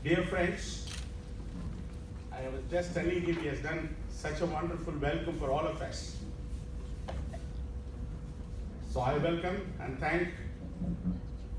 Dear friends, I was just telling him he has done such a wonderful welcome for all of us. So I welcome and thank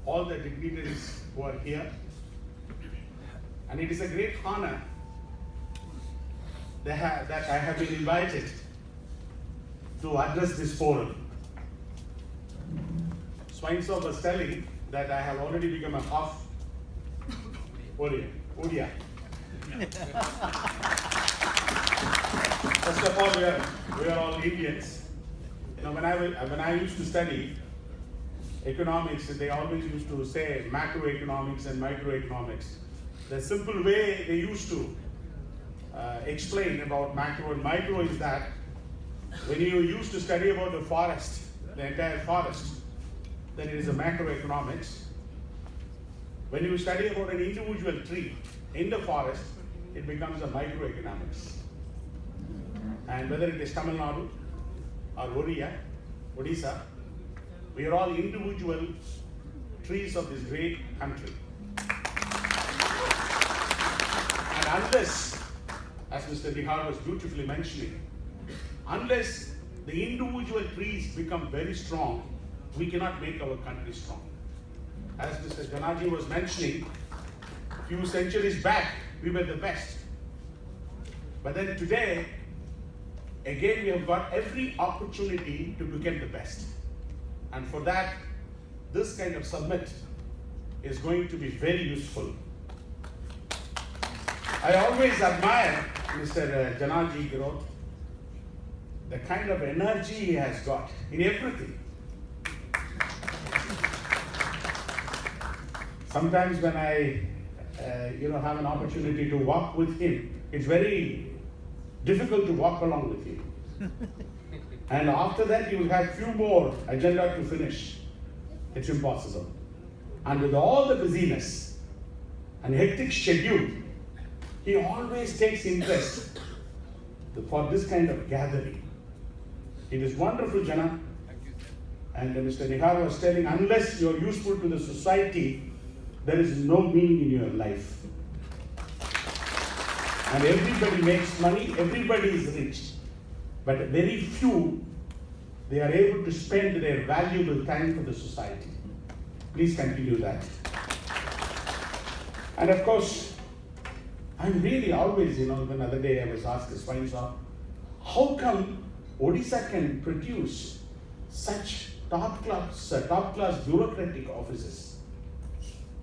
all the dignitaries who are here. And it is a great honor that I have been invited to address this forum. Swainsaw was telling that I have already become a half Odia. First of all, we are all Indians. You know, when I used to study economics, they always used to say macroeconomics and microeconomics. The simple way they used to explain about macro and micro is that when you used to study about the forest, the entire forest, then it is a macroeconomics. When you study about an individual tree in the forest, it becomes a microeconomics. And whether it is Tamil Nadu or Odisha, we are all individual trees of this great country. And unless, as Mr. Bihar was beautifully mentioning, unless the individual trees become very strong, we cannot make our country strong. As Mr. Janaji was mentioning, a few centuries back, we were the best. But then today, again, we have got every opportunity to become the best. And for that, this kind of summit is going to be very useful. I always admire Mr. Janaji Giroth, the kind of energy he has got in everything. Sometimes when I have an opportunity to walk with him, it's very difficult to walk along with him. And after that, you will have few more agenda to finish. It's impossible. And with all the busyness and hectic schedule, he always takes interest for this kind of gathering. It is wonderful, Jana. And Mr. Nihar was telling, unless you're useful to the society, there is no meaning in your life. And everybody makes money, everybody is rich. But very few, they are able to spend their valuable time for the society. Please continue that. And of course, I'm really always, the other day I was asked this Swainsaw, how come Odisha can produce such top-class bureaucratic offices?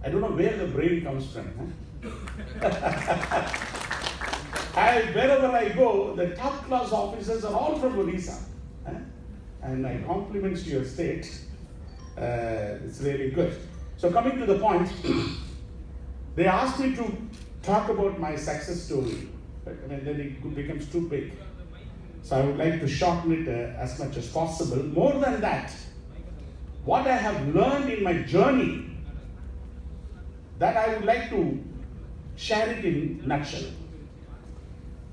I don't know where the brain comes from. Wherever I go, the top-class officers are all from Odisha. And my compliments to your state. It's really good. So coming to the point, they asked me to talk about my success story, but then it becomes too big. So I would like to shorten it as much as possible. More than that, what I have learned in my journey, that I would like to share it in a nutshell.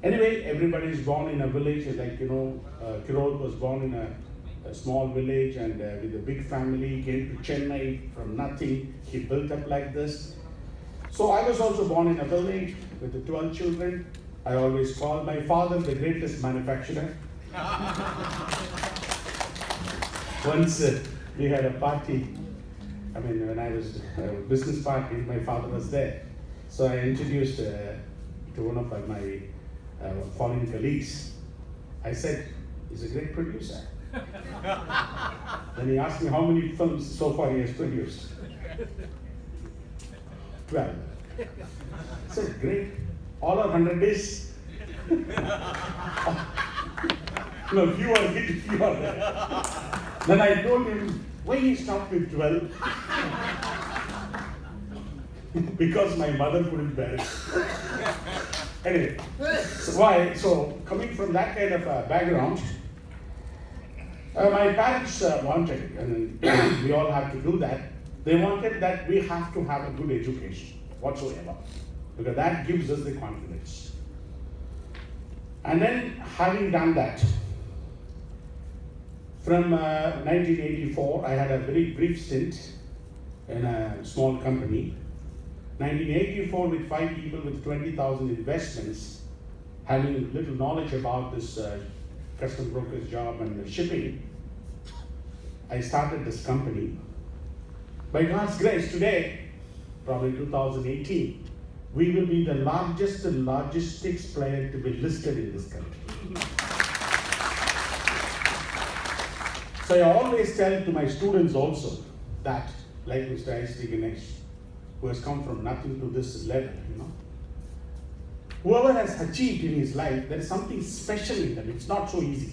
Anyway, everybody is born in a village, like Kiroth was born in a small village and with a big family. He came to Chennai from nothing. He built up like this. So I was also born in a village with the 12 children. I always call my father the greatest manufacturer. Once we had a party. When I was a business party, my father was there. So I introduced to one of my foreign colleagues. I said, he's a great producer. Then he asked me how many films so far he has produced. 12. I said, great. All are 100 days. No, few are hit, few are there. Then I told him, why he stopped with 12? Because my mother couldn't bear it. Anyway, so coming from that kind of a background, my parents wanted, and we all have to do that, they wanted that we have to have a good education, whatsoever, because that gives us the confidence. And then having done that, from 1984, I had a very brief stint in a small company. 1984, with 5 people with 20,000 investments, having little knowledge about this custom broker's job and the shipping, I started this company. By God's grace, today, probably 2018, we will be the largest logistics player to be listed in this country. So I always tell to my students also that, like Mr. I.C. Ganesh, who has come from nothing to this level, whoever has achieved in his life, there is something special in them. It's not so easy.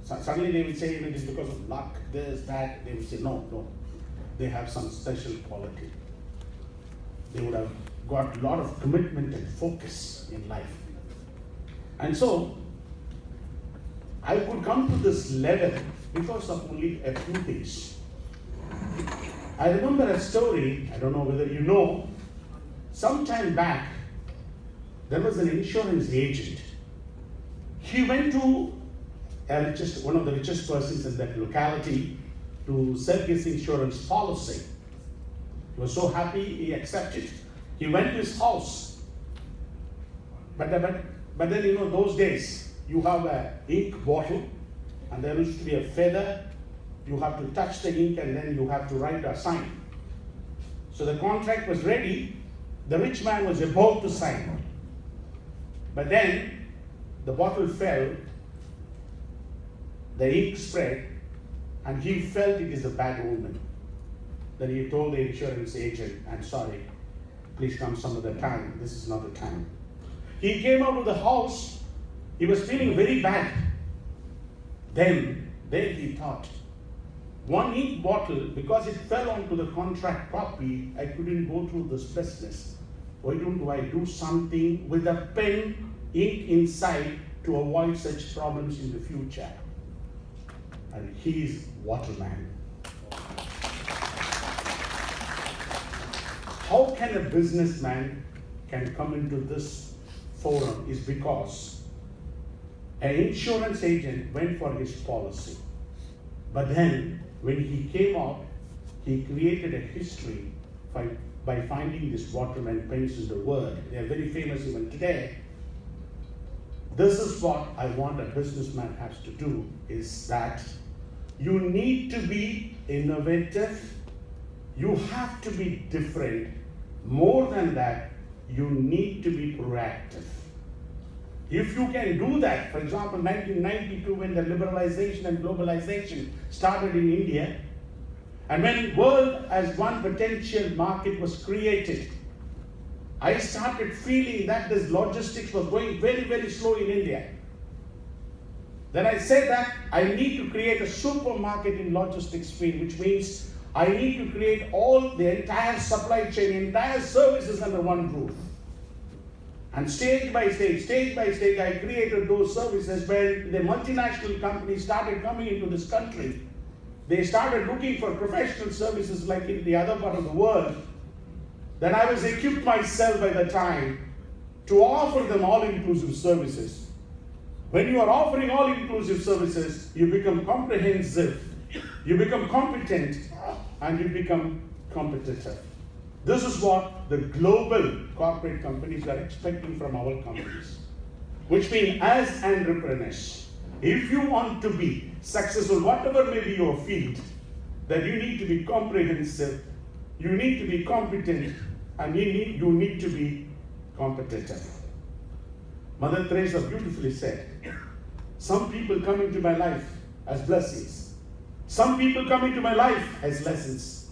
So suddenly they will say it is because of luck, this, that. They will say, no. They have some special quality. They would have got a lot of commitment and focus in life. And so, I could come to this level because of only a few things. I remember a story, I don't know whether you know, sometime back, there was an insurance agent. He went to one of the richest persons in that locality to sell his insurance policy. He was so happy, he accepted. He went to his house. But then, those days, you have an ink bottle, and there used to be a feather. You have to touch the ink, and then you have to write a sign. So the contract was ready. The rich man was about to sign. But then, the bottle fell, the ink spread, and he felt it is a bad omen. Then he told the insurance agent, I'm sorry, please come some other time. This is not the time. He came out of the house. He was feeling very bad. Then he thought, one ink bottle, because it fell onto the contract copy, I couldn't go through this business. Why don't I do something with a pen, ink inside, to avoid such problems in the future? And he is waterman. How can a businessman can come into this forum is because an insurance agent went for his policy. But then, when he came out, he created a history by finding these waterman pens in the world. They are very famous even today. This is what I want a businessman has to do, is that you need to be innovative. You have to be different. More than that, you need to be proactive. If you can do that, for example, 1992, when the liberalization and globalization started in India, and when world as one potential market was created, I started feeling that this logistics was going very, very slow in India. Then I said that I need to create a supermarket in logistics field, which means I need to create all the entire supply chain, entire services under one roof. And stage by stage, I created those services. When the multinational companies started coming into this country, they started looking for professional services like in the other part of the world. Then I was equipped myself by the time to offer them all-inclusive services. When you are offering all-inclusive services, you become comprehensive, you become competent, and you become competitive. This is what the global corporate companies are expecting from our companies. Which means, as entrepreneurs, if you want to be successful, whatever may be your field, that you need to be comprehensive, you need to be competent, and you need to be competitive. Mother Teresa beautifully said, some people come into my life as blessings. Some people come into my life as lessons.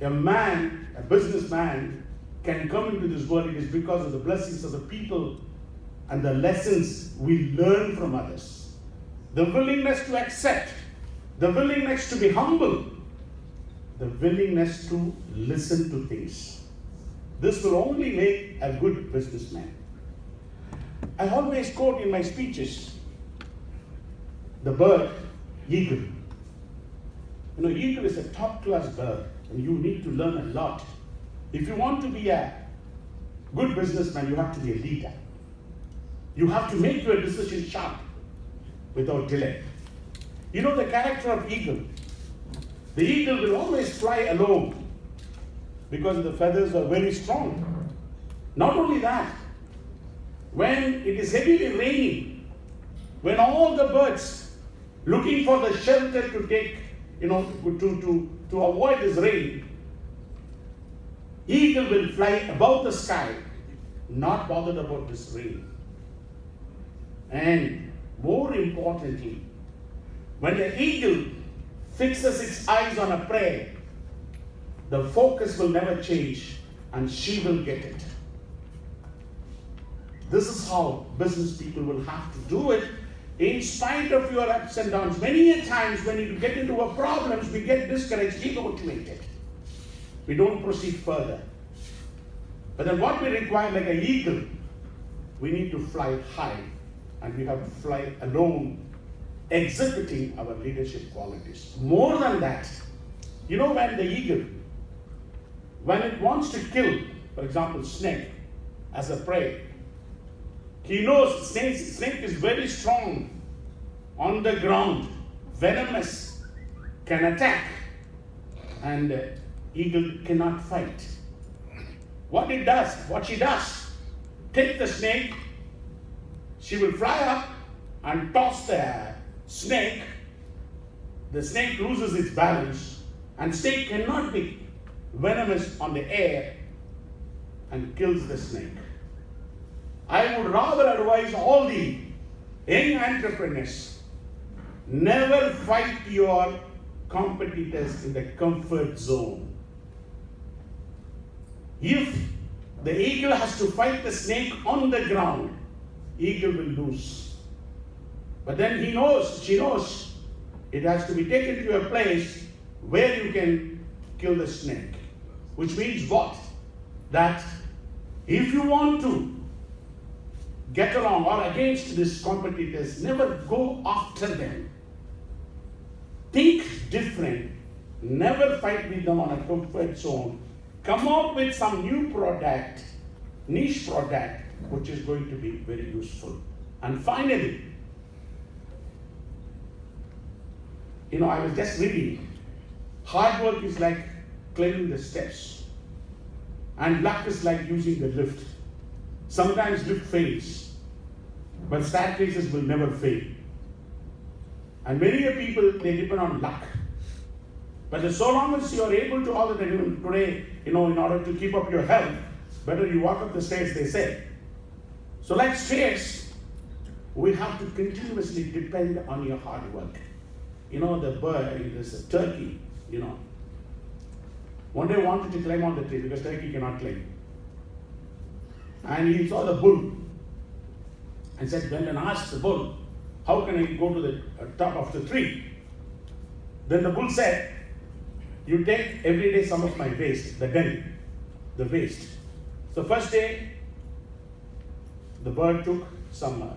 A man, a businessman, can come into this world, it is because of the blessings of the people and the lessons we learn from others. The willingness to accept, the willingness to be humble, the willingness to listen to things. This will only make a good businessman. I always quote in my speeches the bird, eagle. Eagle is a top-class bird, and you need to learn a lot. If you want to be a good businessman, you have to be a leader. You have to make your decision sharp without delay. You know the character of eagle. The eagle will always fly alone. because the feathers are very strong. Not only that, when it is heavily raining, when all the birds looking for the shelter to take, to avoid this rain, eagle will fly above the sky, not bothered about this rain. And more importantly, when the eagle fixes its eyes on a prey, the focus will never change and she will get it. This is how business people will have to do it in spite of your ups and downs. Many a times when you get into our problems, we get discouraged, demotivated. We don't proceed further. But then what we require, like an eagle, we need to fly high and we have to fly alone, exhibiting our leadership qualities. More than that, when the eagle, when it wants to kill, for example, snake as a prey, he knows snake is very strong on the ground, venomous, can attack, and eagle cannot fight. What she does, take the snake, she will fly up and toss the snake loses its balance, and snake cannot be venomous on the air and kills the snake. I would rather advise all the young entrepreneurs, never fight your competitors in the comfort zone. If the eagle has to fight the snake on the ground, eagle will lose. But then she knows, it has to be taken to a place where you can kill the snake. Which means what? That if you want to get along or against these competitors, never go after them. Think different. Never fight with them on a comfort zone. Come up with some new product, niche product, which is going to be very useful. And finally, I was just reading, hard work is like climbing the steps, and luck is like using the lift. Sometimes lift fails, but staircases will never fail. And many people, they depend on luck. But so long as you are able to, all the time today, in order to keep up your health, better you walk up the stairs, they say. So like stairs, we have to continuously depend on your hard work. The bird, this turkey, one day wanted to climb on the tree because turkey cannot climb. And he saw the bull and said, went and asked the bull, how can I go to the top of the tree? Then the bull said, you take every day some of my waste, the waste. So first day, the bird took some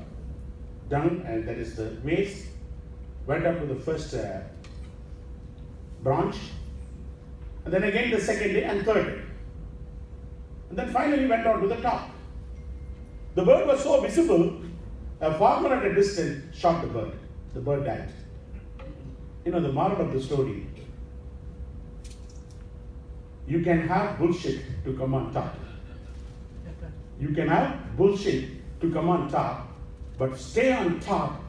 dung, and that is the waste, went up to the first branch, and then again the second day and third day. And then finally went on to the top. The bird was so visible, a farmer at a distance shot the bird. The bird died. The moral of the story, you can have bullshit to come on top. You can have bullshit to come on top, but stay on top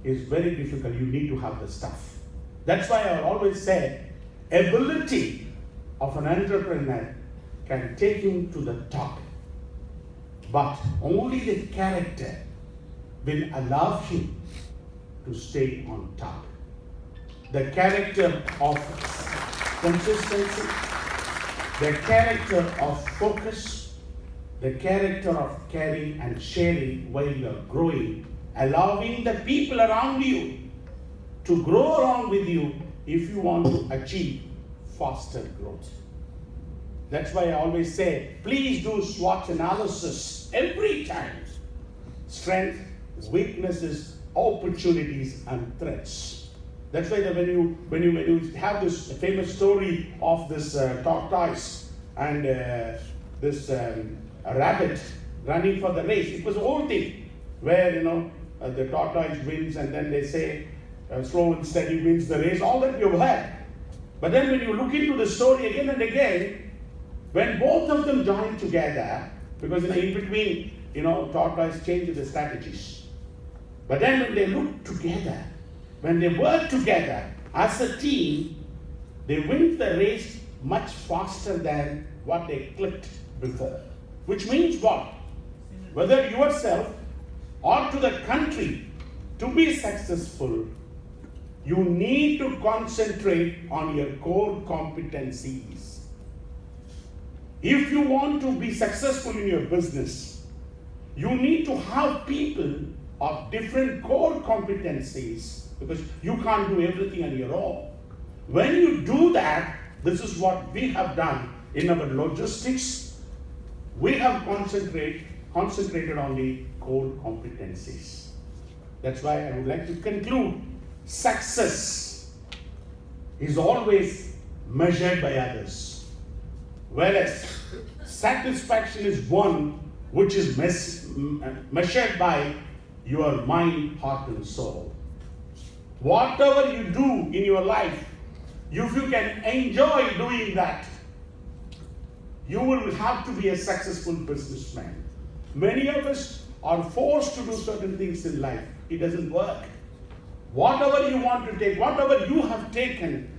is very difficult. You need to have the stuff. That's why I always say, ability of an entrepreneur can take him to the top, but only the character will allow him to stay on top. The character of consistency, the character of focus, the character of caring and sharing while you are growing, allowing the people around you to grow along with you if you want to achieve faster growth. That's why I always say, please do SWOT analysis every time. Strength, weaknesses, opportunities, and threats. That's why when you have this famous story of this tortoise and this rabbit running for the race, it was the whole thing where the tortoise wins, and then they say slow and steady wins the race. All that you've heard. But then when you look into the story again and again, When both of them join together, because in between, tortoise changes the strategies. But then when they look together, when they work together as a team, they win the race much faster than what they clicked before. Which means what? Whether yourself or to the country, to be successful, you need to concentrate on your core competencies. If you want to be successful in your business, you need to have people of different core competencies, because you can't do everything on your own. When you do that, this is what we have done in our logistics. We have concentrated on the core competencies. That's why I would like to conclude, success is always measured by others, whereas satisfaction is one which is measured by your mind, heart, and soul. Whatever you do in your life, if you can enjoy doing that, you will have to be a successful businessman. Many of us are forced to do certain things in life. It doesn't work. Whatever you want to take, whatever you have taken,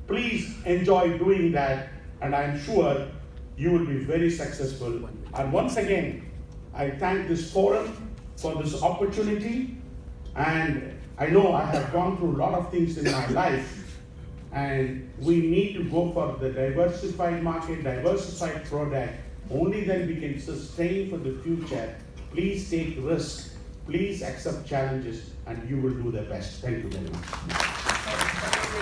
please enjoy doing that, and I'm sure you will be very successful. And once again, I thank this forum for this opportunity, and I know I have gone through a lot of things in my life, and we need to go for the diversified market, diversified product. Only then we can sustain for the future. Please take risks. Please accept challenges, and you will do the best. Thank you very much.